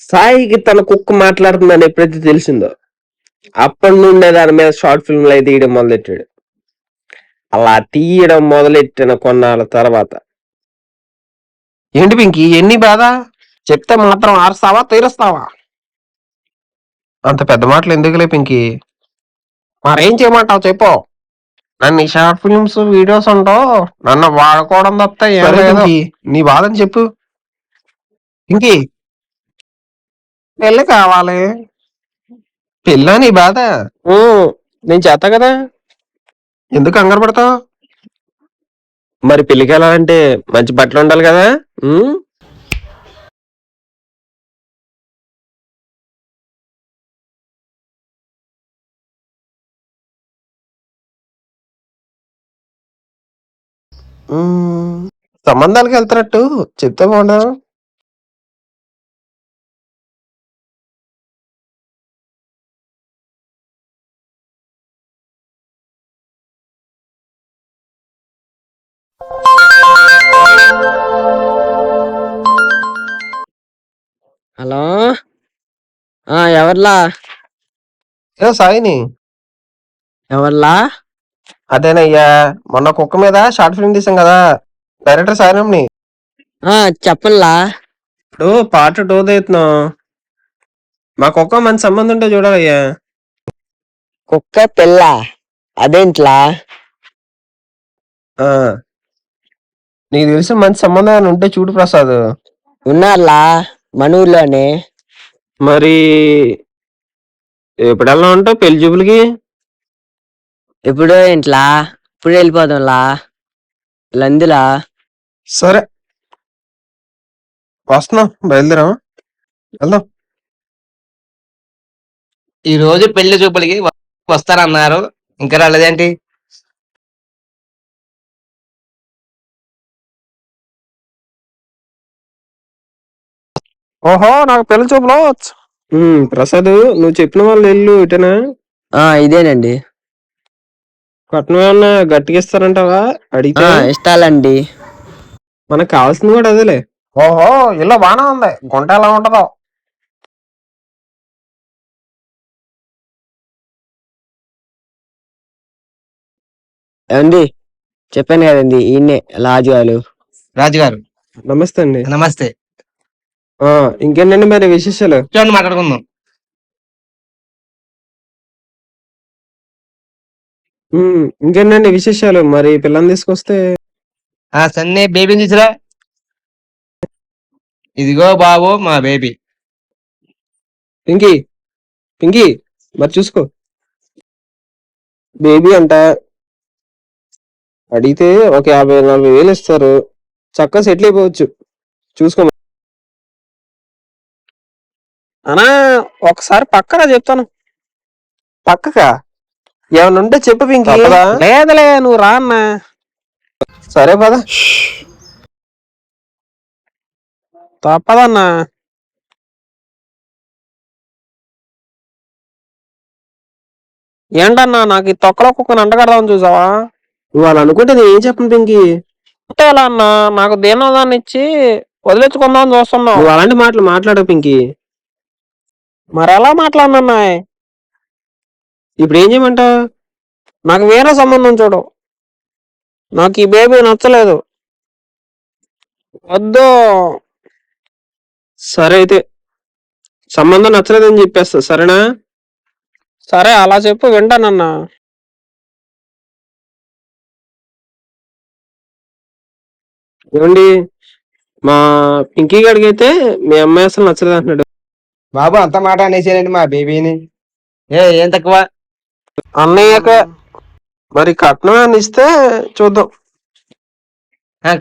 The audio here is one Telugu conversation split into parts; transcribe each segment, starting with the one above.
సాయికి తన కుక్క మాట్లాడుతుందని ఎప్పుడైతే తెలిసిందో అప్పటి నుండే దాని మీద షార్ట్ ఫిల్మ్లు అయితే తీయడం మొదలెట్టాడు. అలా తీయడం మొదలెట్టిన కొన్నాళ్ళ తర్వాత ఏంటి పింకి ఎన్ని బాధ చెప్తే మాత్రం ఆరుస్తావా తీరుస్తావా? అంత పెద్ద మాటలు ఎందుకులే పింకి, మరేం చేయమంటావు చెప్పు. నన్ను ఈ షార్ట్ ఫిల్మ్స్ వీడియోస్ ఉంటావు నన్ను వాడుకోవడం తప్ప ఏం లేదు. నీ బాధని చెప్పు పింకి. పెళ్ళి కావాలి. పెళ్ళా నీ బాధ? నేను చేస్తా కదా. ఎందుకు కంగారు పడతావు? మరి పెళ్ళికి వెళ్ళాలంటే మంచి బట్టలు ఉండాలి కదా. సంబంధాలకు వెళ్తున్నట్టు చెప్తే బాగుండదు. హలో, ఎవర్లా? సాయిని. ఎవర్లా? అదేనయ్యా, మొన్న కుక్క మీద షార్ట్ ఫిల్మ్ తీసాం కదా, డైరెక్టర్ సాయిరామ్ని. చెప్పల్లా. ఇప్పుడు పార్ట్ 2 తీస్తున్నాం. మా కుక్క మంచి సంబంధం ఉంటే చూడాలయ్యా. కుక్క పిల్ల అదేంట్లా? నీకు తెలిసిన మంచి సంబంధం ఉంటే చూడు ప్రసాద్. ఉన్నారులా మన ఊర్లోనే. మరి ఎప్పుడు వెళ్దాం అంటావు పెళ్లి చూపులకి? ఎప్పుడో ఇంట్లా, ఇప్పుడు వెళ్ళిపోదాంలా. లందులా. సరే వస్తున్నాం, బయలుదేరాం, వెళ్దాం. ఈ రోజు పెళ్లి చూపులకి వస్తారన్నారు, ఇంకా రాలేదేంటి? ఓహో, నాకు పెళ్లి చూపులో. ప్రసాద్, నువ్వు చెప్పిన వాళ్ళు ఇల్లు ఇటేనా? ఇదేనండి. కట్నం ఏమన్నా గట్టిగా ఇస్తారంటావా అడిగితే? ఇస్తాలండి. మనకు కావాల్సింది కూడా అదేలే. ఓహో, ఇల్లు బానే ఉంది, గుంట ఎలా ఉంటదో. ఏమండి, చెప్పాను కదండి ఈయన్నే రాజుగారు. రాజుగారు నమస్తే అండి. నమస్తే. ఇంకేంటండి మరి విశేషాలు? చూడండి, మాట్లాడుకుందాం. ఇంకేంటండి విశేషాలు? మరి పిల్లని తీసుకొస్తే సన్నే బేబీని తీసురా. ఇదిగో బాబు మా బేబీ. పింకీ, పింకీ మరి చూసుకో. బేబీ అంట, అడిగితే ఒక 50-40 వేలు ఇస్తారు, చక్కగా సెటిల్ అయిపోవచ్చు. చూసుకో అనా. ఒకసారి పక్కన చెప్తాను. పక్కగా ఏమన్నా ఉంటే చెప్పు పింకీ. లేదలే, నువ్వు రా అన్నా. సరే పద. తప్పదన్నా. ఏంటన్నా, నాకు ఈ తొక్కలో కుక్కను అంటగడదామని చూసావా? నువ్వు అలా అనుకుంటే నేను ఏం చెప్పను పింకీ. అంటే ఎలా అన్నా, నాకు దీనోదాన్ని ఇచ్చి వదిలించుకుందామని చూస్తున్నావు. నువ్వు అలాంటి మాటలు మాట్లాడవు పింకీ. మరి ఎలా మాట్లాడినన్నా? ఇప్పుడు ఏం చేయమంటావు? నాకు వేరే సంబంధం చూడు, నాకు ఈ బేబీ నచ్చలేదు. వద్దు. సరే అయితే సంబంధం నచ్చలేదని చెప్పేస్తా, సరేనా? సరే, అలా చెప్పు, వింటానన్నా. ఏమండి, మా పింకీ గడికి అయితే మీ అమ్మాయి అసలు నచ్చలేదు అంటున్నాడు. బాబు అంత మాట అనేసానండి మా బేబీని. ఏం తక్కువ? అన్నయ్యక మరి కట్నం అని ఇస్తే చూద్దాం.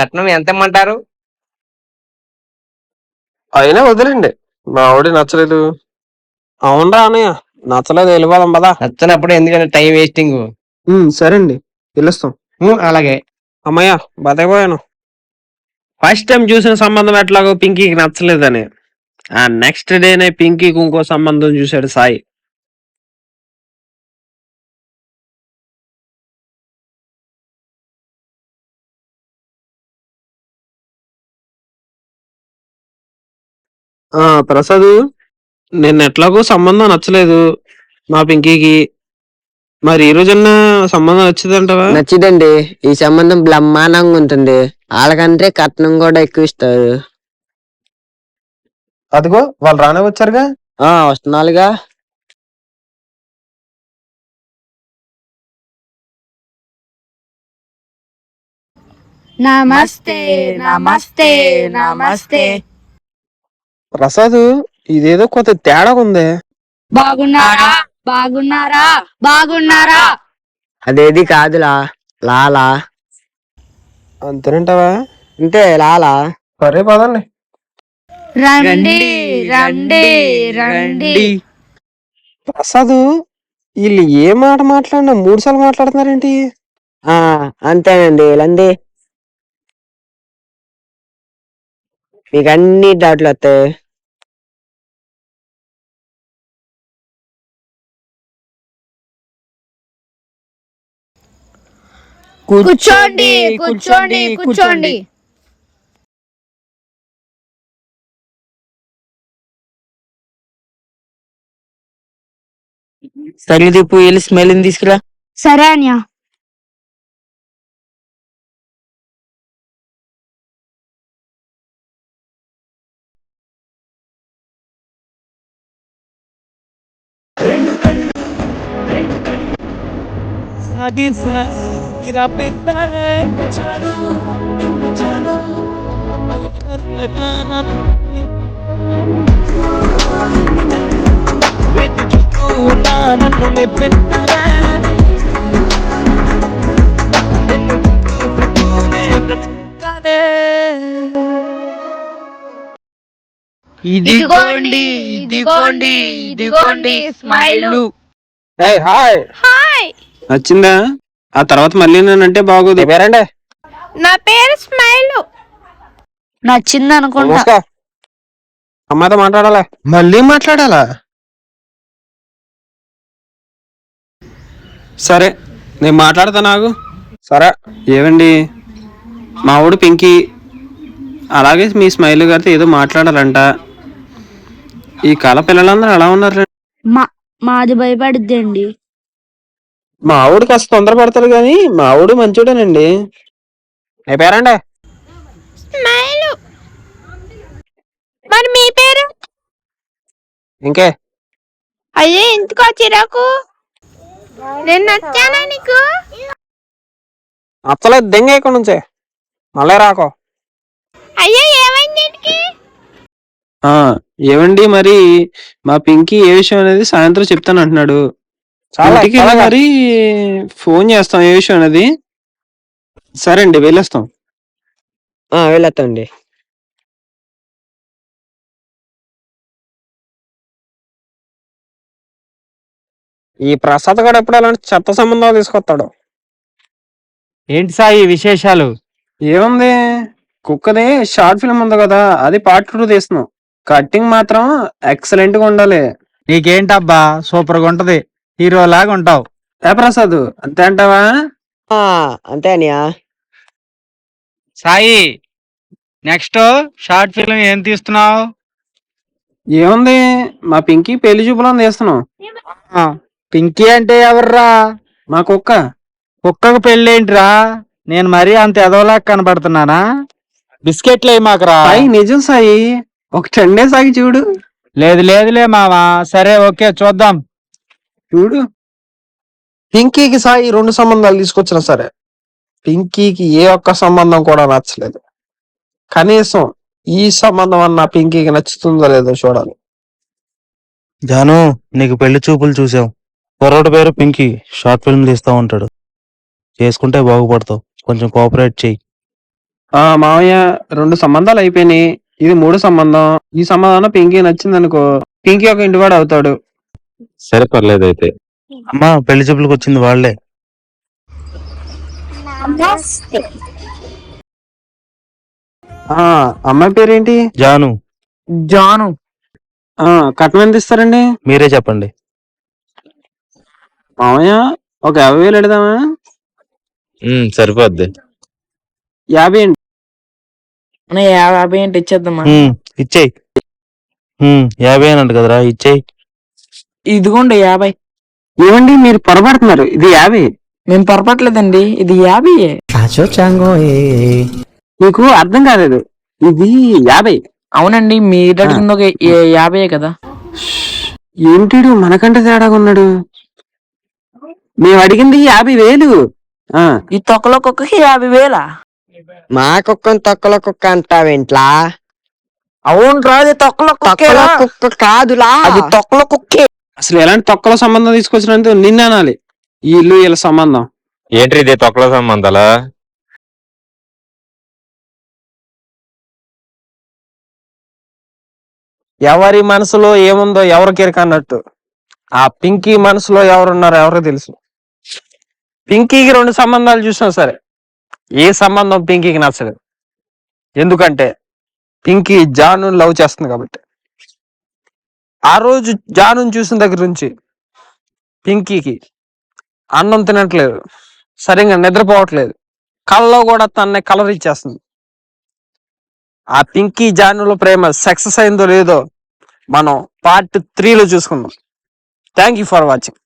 కట్నం ఎంత ఇమ్మంటారు? అయినా వదిలేండి, మా ఆవిడ నచ్చలేదు. అవునరా అన్నయ్య, నచ్చలేదు, వెళ్ళిపోదాం పదా. నచ్చినప్పుడు ఎందుకంటే టైం వేస్టింగ్. సరే అండి, వెళ్ళొస్తాం. అలాగే. అమ్మయ్య, బతకపోయాను. ఫస్ట్ టైం చూసిన సంబంధం ఎట్లాగో పింకీకి నచ్చలేదని, ఆ నెక్స్ట్ డేనే పింకీకి ఇంకో సంబంధం చూశాడు సాయి. ప్రసాద్, నిన్న ఎట్లాగో సంబంధం నచ్చలేదు మా పింకీకి. మరి ఈ రోజన్నా సంబంధం నచ్చిందంటవా? నచ్చిదండి. ఈ సంబంధం బ్రహ్మాండంగా ఉంటుంది. వాళ్ళకంటే కట్నం కూడా ఎక్కువ ఇస్తారు. అదిగో వాళ్ళు రానే వచ్చారుగా. వస్తున్నారుగా. నమస్తే నమస్తే నమస్తే. ప్రసాద్, ఇదేదో కొంత తేడా ఉంది. బాగున్నారా బాగున్నారా బాగున్నారా? అదేది కాదులా, లాలా. అంతేనంటావా? అంటే లాలా. సరే పదండి. రండి రండి రండి. ప్రసాద్, వీళ్ళు ఏ మాట మాట్లాడినా 3 సార్లు మాట్లాడుతున్నారేంటి? అంతేనండి. లంది మీకు అన్ని డౌట్లు వస్తాయి. కూర్చోండి కూర్చోండి కూర్చోండి. సరే దీపు, వెళ్ళి స్మెల్ తీసుకురా. సరే అన్యా. ఇదిగోండి ఇదిగోండి ఇదిగోండి స్మైల్. హాయ్. హాయ్, నచ్చిందా? ఆ తర్వాత మళ్ళీ నేనంటే బాగోదు. పేరండి నా పేరు స్మైల్. నచ్చింది అనుకుంటా. అమ్మాయితో మాట్లాడాలా? మళ్ళీ మాట్లాడాలా? సరే, నేను మాట్లాడతా. నాకు సరే. ఏవండి, మా ఊడు పింకీ అలాగే మీ స్మైల్ గారితో ఏదో మాట్లాడాలంట. ఈ కాల పిల్లలందరూ ఎలా ఉన్నారు? మాది భయపడుద్దండి. మా ఆవిడ కాస్త తొందరపడతారు కానీ మా ఆవిడ మంచోడేనండి. అయిపోయారండి. మరి మీ పేరు? ఇంకే అయ్యే ఎందుకో చిరాకు. నేను నచ్చానా నీకు? అచ్చలేదు దెంగ ఇక్కడ నుంచే మళ్ళీ రాకో. అయ్యే ఏమైంది ఇంటికి? ఏవండి, మరి మా పింకీ ఏ విషయం అనేది సాయంత్రం చెప్తాను అంటున్నాడు. ఇంటికి మరి ఫోన్ చేస్తాం ఏ విషయం అనేది. సరే అండి, వెళ్ళొస్తాం. వెళ్ళొద్దండి. ఈ ప్రసాద్ గారు ఎప్పుడు అలాంటి చెత్త సంబంధాలు తీసుకొస్తాడు. ఏంటి సాయి విశేషాలు? ఏముంది, కుక్కది షార్ట్ ఫిల్మ్ ఉంది కదా, అది పార్ట్ 2 తీస్తున్నాం. కట్టింగ్ మాత్రం ఎక్సలెంట్ గా ఉండాలి. నీకేంటబ్బా, సూపర్ గా ఉంటది, హీరో లాగా ఉంటావు. ఏ ప్రసాద్, అంతే అంటావా? అంతే అనియా. సాయి, నెక్స్ట్ షార్ట్ ఫిల్మ్ ఏం తీస్తున్నావు? ఏముంది, మా పింకీ పెళ్లి చూపులను తీస్తున్నాం. పింకీ అంటే ఎవర్రా? మా కుక్క. కుక్కకు పెళ్ళేంటిరా? నేను మరీ అంత ఎదవలాగా కనబడుతున్నానా? బిస్కెట్లు అయి మాకరా. సాయి, నిజం సాయి, ఒక 10 days ఆగి చూడు. లేదు లేదులే మావా. సరే ఓకే, చూద్దాం. చూడు, పింకీకి సాయి 2 సంబంధాలు తీసుకొచ్చినా సరే పింకీకి ఏ ఒక్క సంబంధం కూడా నచ్చలేదు. కనీసం ఈ సంబంధం అన్న పింకీకి నచ్చుతుందో లేదో చూడాలి. జాను, నీకు పెళ్లి చూపులు చూసాం. కుర్రోడు పేరు పింకీ, షార్ట్ ఫిల్మ్ తీస్తా ఉంటాడు. చేసుకుంటే బాగుపడతావు, కొంచెం కోఆపరేట్ చెయ్యి. మామయ్య, 2 సంబంధాలు అయిపోయినాయి, ఇది 3వ సంబంధం. ఈ సంబంధం పింకీ నచ్చింది అనుకో, పింకీ ఒక ఇంటివాడు అవుతాడు. సరే పర్లేదు అయితే. అమ్మా, పెళ్లి చూపులకు వచ్చింది వాళ్లే. అమ్మాయి పేరేంటి? జాను. జాను. కట్నం ఎంత ఇస్తారండి? మీరే చెప్పండి. మామయ్య, ఒక 50,000 ఎడదామా? సరిపోద్ది. 50 అండి. 50 ఏంటి ఇచ్చేద్దామా? ఇచ్చేయి. 50 అనంట కదరా, ఇచ్చేయి. ఇదిగోండి 50. ఏమండి మీరు పొరపడుతున్నారు, ఇది 50. మేము పొరపట్లేదండి, ఇది 50. మీకు అర్థం కాలేదు, ఇది 50. అవునండి, మీరు అడిగింది ఒక 50 కదా. ఏంటిడు మనకంటే తేడాగా ఉన్నాడు. మేము అడిగింది 50,000. ఈ తొక్కలో కుక్కకి 50,000. మా కుక్కని తొక్కలో కుక్క అంటావేంట్లా? అవును రాదు, తొక్కలో తొక్కలో కుక్క కుక్క కాదులా. అది తొక్కలో కుక్కే. అసలు ఎలాంటి తొక్కల సంబంధం తీసుకొచ్చినందుకు నిన్న అనాలి. ఈ ఇల్లు వీళ్ళ సంబంధం ఏంటి ఇది తొక్కల సంబంధాలా? ఎవరి మనసులో ఏముందో ఎవరికి ఎరకన్నట్టు ఆ పింకీ మనసులో ఎవరున్నారో ఎవరికి తెలుసు. పింకీకి 2 సంబంధాలు చూసినా సరే ఏ సంబంధం పింకీకి నచ్చలేదు. ఎందుకంటే పింకీ జాను లవ్ చేస్తుంది కాబట్టి. ఆ రోజు జాను చూసిన దగ్గర నుంచి పింకీకి అన్నం తినట్లేదు, సరిగ్గా నిద్రపోవట్లేదు, కళ్ళలో కూడా తన్నే కలర్ ఇచ్చేస్తుంది. ఆ పింకీ జానులో ప్రేమ సక్సెస్ అయిందో లేదో మనం పార్ట్ 3లో చూసుకుందాం. Thank you for watching.